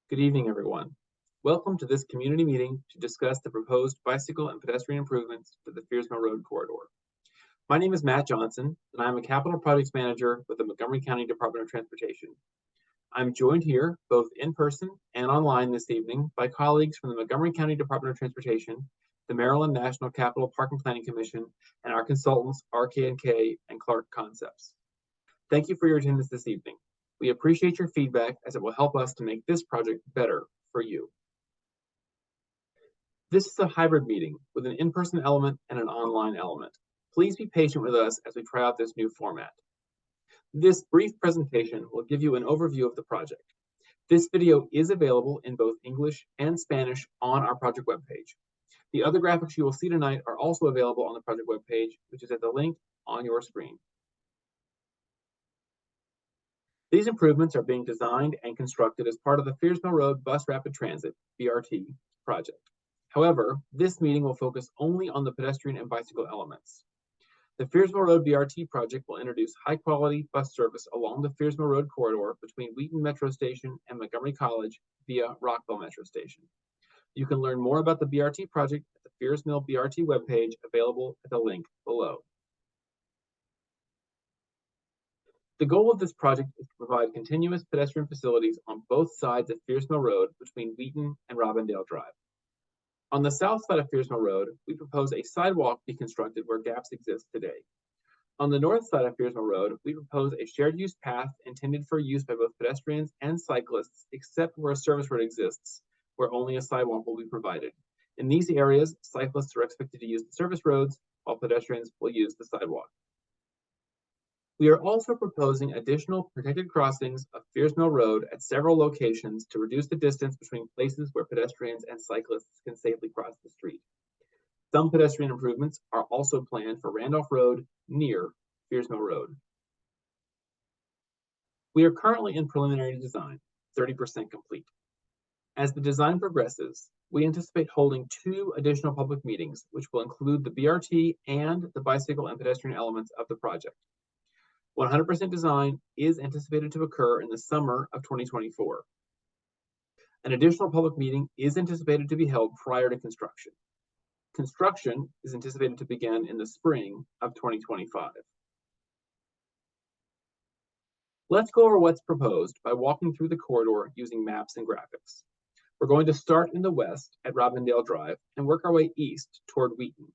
Good evening, everyone. Welcome to this community meeting to discuss the proposed bicycle and pedestrian improvements to the Veirs Mill Road corridor. My name is Matt Johnson, and I'm a Capital Projects Manager with the Montgomery County Department of Transportation. I'm joined here, both in person and online this evening, by colleagues from the Montgomery County Department of Transportation, the Maryland National Capital Park and Planning Commission, and our consultants, RK&K and Clark Concepts. Thank you for your attendance this evening. We appreciate your feedback as it will help us to make this project better for you. This is a hybrid meeting with an in-person element and an online element. Please be patient with us as we try out this new format. This brief presentation will give you an overview of the project. This video is available in both English and Spanish on our project webpage. The other graphics you will see tonight are also available on the project webpage, which is at the link on your screen. These improvements are being designed and constructed as part of the Veirs Mill Road Bus Rapid Transit, BRT, project. However, this meeting will focus only on the pedestrian and bicycle elements. The Veirs Mill Road BRT project will introduce high-quality bus service along the Veirs Mill Road corridor between Wheaton Metro Station and Montgomery College via Rockville Metro Station. You can learn more about the BRT project at the Veirs Mill BRT webpage available at the link below. The goal of this project is to provide continuous pedestrian facilities on both sides of Veirs Mill Road between Wheaton and Robindale Drive. On the south side of Veirs Mill Road, we propose a sidewalk be constructed where gaps exist today. On the north side of Veirs Mill Road, we propose a shared use path intended for use by both pedestrians and cyclists, except where a service road exists, where only a sidewalk will be provided. In these areas, cyclists are expected to use the service roads, while pedestrians will use the sidewalk. We are also proposing additional protected crossings of Veirs Mill Road at several locations to reduce the distance between places where pedestrians and cyclists can safely cross the street. Some pedestrian improvements are also planned for Randolph Road near Veirs Mill Road. We are currently in preliminary design, 30% complete. As the design progresses, we anticipate holding 2 additional public meetings, which will include the BRT and the bicycle and pedestrian elements of the project. 100% design is anticipated to occur in the summer of 2024. An additional public meeting is anticipated to be held prior to construction. Construction is anticipated to begin in the spring of 2025. Let's go over what's proposed by walking through the corridor using maps and graphics. We're going to start in the west at Robindale Drive and work our way east toward Wheaton.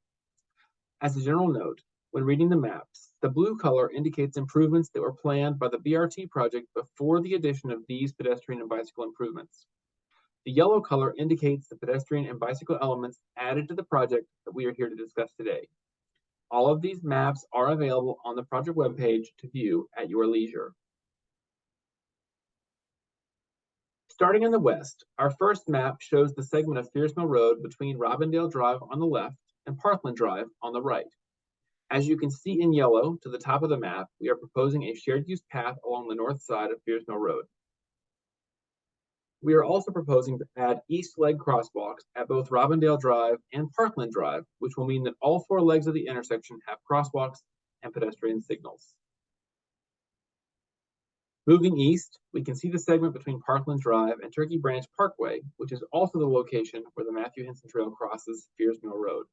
As a general note, when reading the maps, the blue color indicates improvements that were planned by the BRT project before the addition of these pedestrian and bicycle improvements. The yellow color indicates the pedestrian and bicycle elements added to the project that we are here to discuss today. All of these maps are available on the project webpage to view at your leisure. Starting in the west, our first map shows the segment of Veirs Mill Road between Robindale Drive on the left and Parkland Drive on the right. As you can see in yellow to the top of the map, we are proposing a shared use path along the north side of Veirs Mill Road. We are also proposing to add east leg crosswalks at both Robindale Drive and Parkland Drive, which will mean that all 4 legs of the intersection have crosswalks and pedestrian signals. Moving east, we can see the segment between Parkland Drive and Turkey Branch Parkway, which is also the location where the Matthew Henson Trail crosses Veirs Mill Road.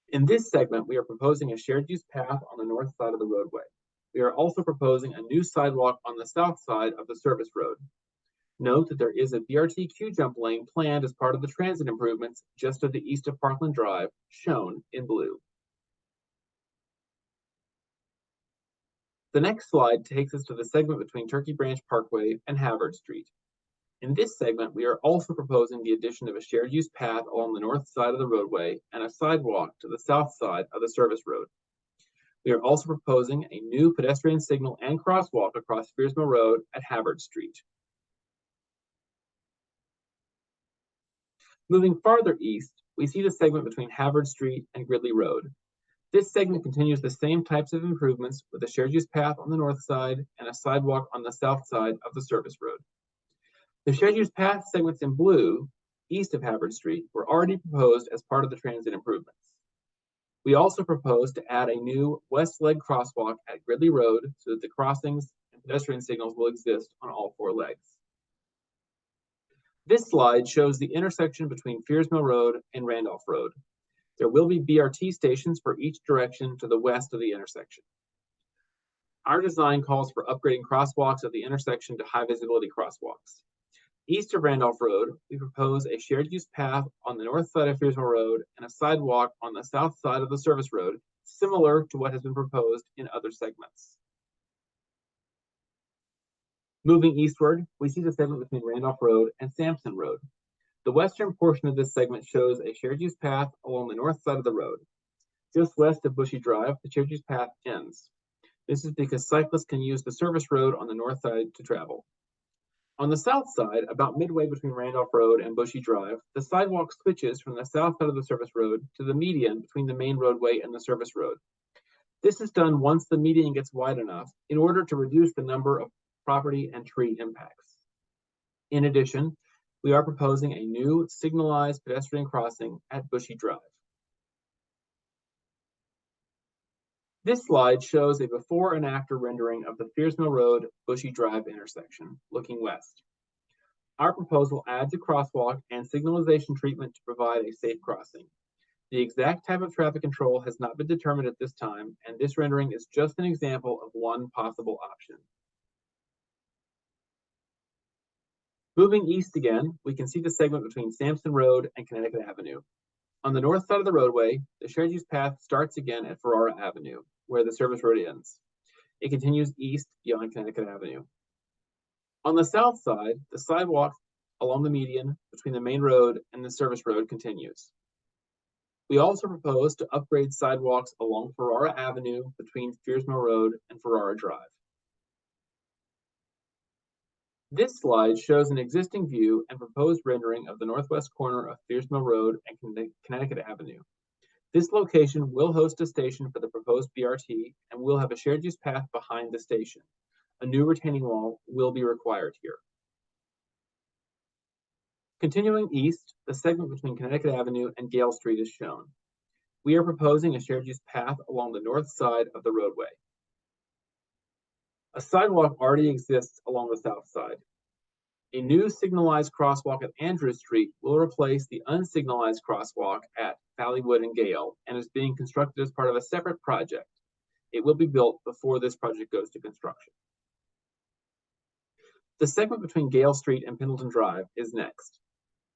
In this segment, we are proposing a shared use path on the north side of the roadway. We are also proposing a new sidewalk on the south side of the service road. Note that there is a BRT Q-jump lane planned as part of the transit improvements just to the east of Parkland Drive, shown in blue. The next slide takes us to the segment between Turkey Branch Parkway and Havard Street. In this segment, we are also proposing the addition of a shared use path along the north side of the roadway and a sidewalk to the south side of the service road. We are also proposing a new pedestrian signal and crosswalk across Veirs Mill Road at Havard Street. Moving farther east, we see the segment between Havard Street and Gridley Road. This segment continues the same types of improvements with a shared use path on the north side and a sidewalk on the south side of the service road. The shared use path segments in blue, east of Havard Street, were already proposed as part of the transit improvements. We also propose to add a new west leg crosswalk at Gridley Road so that the crossings and pedestrian signals will exist on all 4 legs. This slide shows the intersection between Veirs Mill Road and Randolph Road. There will be BRT stations for each direction to the west of the intersection. Our design calls for upgrading crosswalks at the intersection to high visibility crosswalks. East of Randolph Road, we propose a shared use path on the north side of Veirs Mill Road and a sidewalk on the south side of the service road, similar to what has been proposed in other segments. Moving eastward, we see the segment between Randolph Road and Sampson Road. The western portion of this segment shows a shared use path along the north side of the road. Just west of Bushy Drive, the shared use path ends. This is because cyclists can use the service road on the north side to travel. On the south side, about midway between Randolph Road and Bushy Drive, the sidewalk switches from the south side of the service road to the median between the main roadway and the service road. This is done once the median gets wide enough in order to reduce the number of property and tree impacts. In addition, we are proposing a new signalized pedestrian crossing at Bushy Drive. This slide shows a before and after rendering of the Veirs Mill Road Bushy Drive intersection, looking west. Our proposal adds a crosswalk and signalization treatment to provide a safe crossing. The exact type of traffic control has not been determined at this time, and this rendering is just an example of one possible option. Moving east again, we can see the segment between Sampson Road and Connecticut Avenue. On the north side of the roadway, the shared use path starts again at Ferrara Avenue, where the service road ends. It continues east beyond Connecticut Avenue. On the south side, the sidewalk along the median between the main road and the service road continues. We also propose to upgrade sidewalks along Ferrara Avenue between Veirs Mill Road and Ferrara Drive. This slide shows an existing view and proposed rendering of the northwest corner of Veirs Mill Road and Connecticut Avenue. This location will host a station for the proposed BRT and will have a shared use path behind the station. A new retaining wall will be required here. Continuing east, the segment between Connecticut Avenue and Gale Street is shown. We are proposing a shared use path along the north side of the roadway. A sidewalk already exists along the south side. A new signalized crosswalk at Andrews Street will replace the unsignalized crosswalk at Valleywood and Gale and is being constructed as part of a separate project. It will be built before this project goes to construction. The segment between Gale Street and Pendleton Drive is next.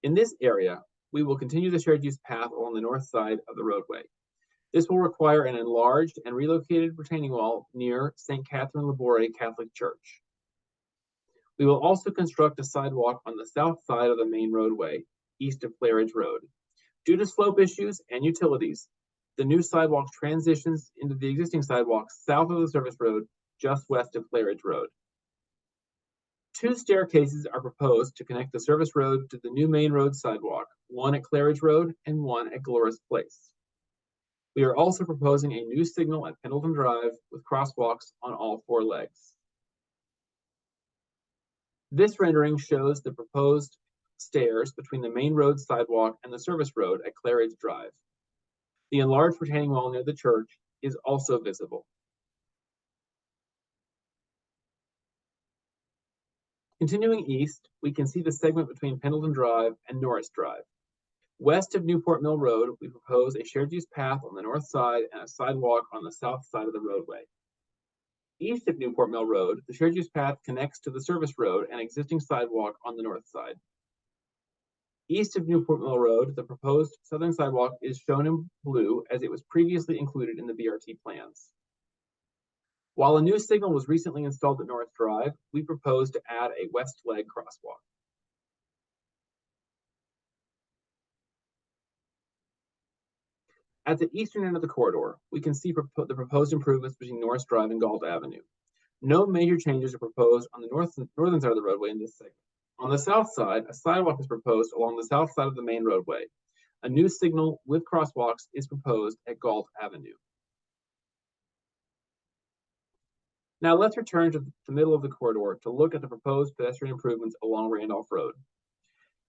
In this area, we will continue the shared use path along the north side of the roadway. This will require an enlarged and relocated retaining wall near St. Catherine Labouré Catholic Church. We will also construct a sidewalk on the south side of the main roadway, east of Claridge Road. Due to slope issues and utilities, the new sidewalk transitions into the existing sidewalk south of the service road, just west of Claridge Road. 2 staircases are proposed to connect the service road to the new main road sidewalk, one at Claridge Road and one at Glorious Place. We are also proposing a new signal at Pendleton Drive with crosswalks on all 4 legs. This rendering shows the proposed stairs between the main road sidewalk and the service road at Claridge Drive. The enlarged retaining wall near the church is also visible. Continuing east, we can see the segment between Pendleton Drive and Norris Drive. West of Newport Mill Road, we propose a shared use path on the north side and a sidewalk on the south side of the roadway. East of Newport Mill Road, the shared use path connects to the service road and existing sidewalk on the north side. East of Newport Mill Road, the proposed southern sidewalk is shown in blue as it was previously included in the BRT plans. While a new signal was recently installed at North Drive, we propose to add a west leg crosswalk. At the eastern end of the corridor, we can see the proposed improvements between Norris Drive and Galt Avenue. No major changes are proposed on the northern side of the roadway in this segment. On the south side, a sidewalk is proposed along the south side of the main roadway. A new signal with crosswalks is proposed at Galt Avenue. Now let's return to the middle of the corridor to look at the proposed pedestrian improvements along Randolph Road.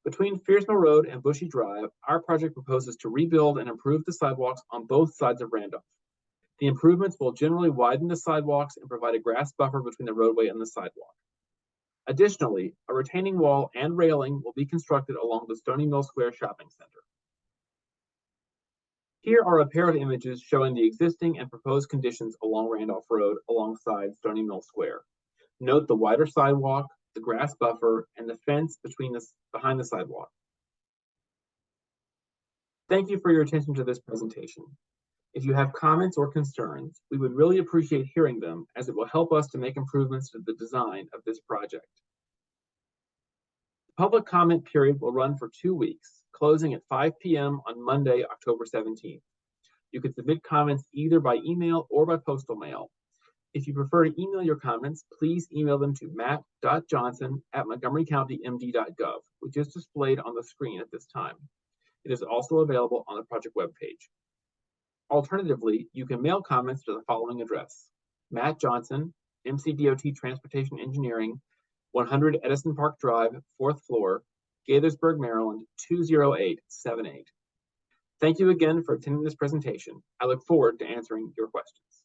Between Veirs Mill Road and Bushy Drive, our project proposes to rebuild and improve the sidewalks on both sides of Randolph. The improvements will generally widen the sidewalks and provide a grass buffer between the roadway and the sidewalk. Additionally, a retaining wall and railing will be constructed along the Stony Mill Square Shopping Center. Here are a pair of images showing the existing and proposed conditions along Randolph Road alongside Stony Mill Square. Note the wider sidewalk, the grass buffer, and the fence behind the sidewalk. Thank you for your attention to this presentation. If you have comments or concerns, we would really appreciate hearing them, as it will help us to make improvements to the design of this project. The public comment period will run for 2 weeks, closing at 5 p.m. on Monday, October 17th. You can submit comments either by email or by postal mail. If you prefer to email your comments, please email them to matt.johnson@montgomerycountymd.gov, which is displayed on the screen at this time. It is also available on the project webpage. Alternatively, you can mail comments to the following address: Matt Johnson, MCDOT Transportation Engineering, 100 Edison Park Drive, 4th floor, Gaithersburg, Maryland, 20878. Thank you again for attending this presentation. I look forward to answering your questions.